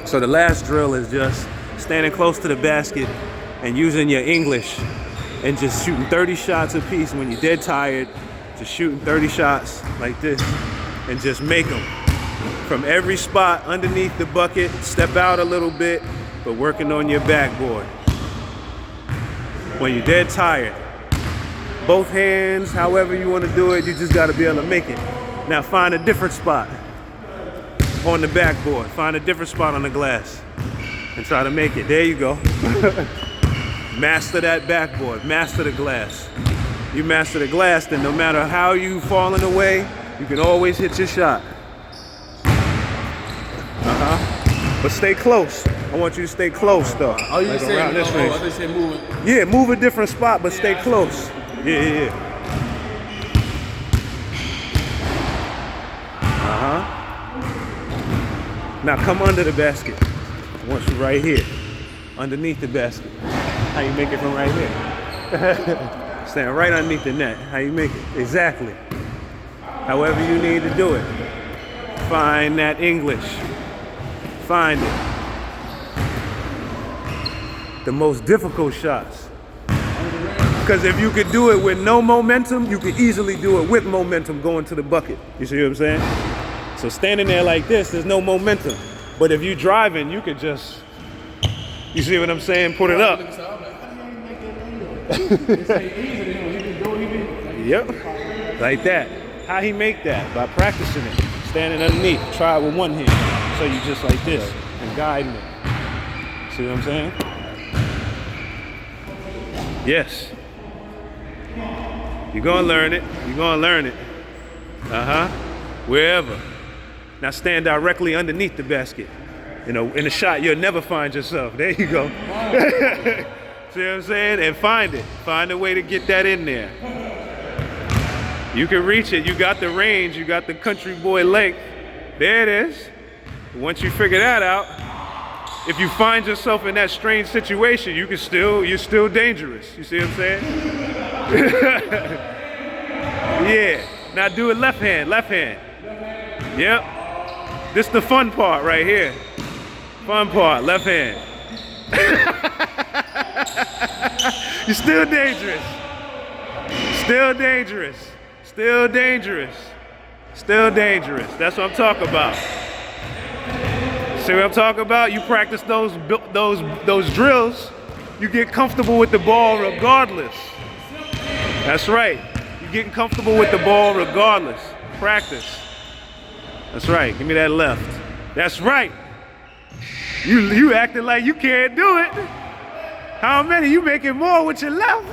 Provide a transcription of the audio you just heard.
So the last drill is just standing close to the basket and using your English and just shooting 30 shots a piece. When you're dead tired, just shooting 30 shots like this and just make them from every spot underneath the bucket. Step out a little bit, but working on your backboard. When you're dead tired, both hands, however you want to do it, you just got to be able to make it. Now find a different spot on the backboard. Find a different spot on the glass and try to make it. There you go. Master that backboard, master the glass. You master the glass, then no matter how you falling away, you can always hit your shot. But stay close. I want you to stay close though. Oh, you like saying, around this range. they say move. Yeah, move a different spot, but stay close. Yeah. Now come under the basket. I want you right here, underneath the basket. How you make it from right here? Stand right underneath the net. How you make it? Exactly. However you need to do it. Find that English. Find it. The most difficult shots. Because if you could do it with no momentum, you could easily do it with momentum going to the bucket. You see what I'm saying? So standing there like this, there's no momentum. But if you're driving, you could just, you see what I'm saying? Put it up. Yep, like that. How he make that? By practicing it. Standing underneath. Try it with one hand. So you just like this and guiding it. See what I'm saying? Yes. You're gonna learn it. You're gonna learn it. Wherever. Now stand directly underneath the basket. You know, in a shot, you'll never find yourself. There you go. See what I'm saying? And find it. Find a way to get that in there. You can reach it. You got the range. You got the country boy length. There it is. Once you figure that out, if you find yourself in that strange situation, you're still dangerous. You see what I'm saying? Yeah. Now do it left hand, left hand. Yep. This the fun part right here. Fun part, left hand. You're still dangerous. Still dangerous. Still dangerous. Still dangerous. That's what I'm talking about. See what I'm talking about? You practice those drills, you get comfortable with the ball regardless. That's right. You're getting comfortable with the ball regardless. Practice. That's right. Give me that left. That's right. You acting like you can't do it. How many? You making more with your left.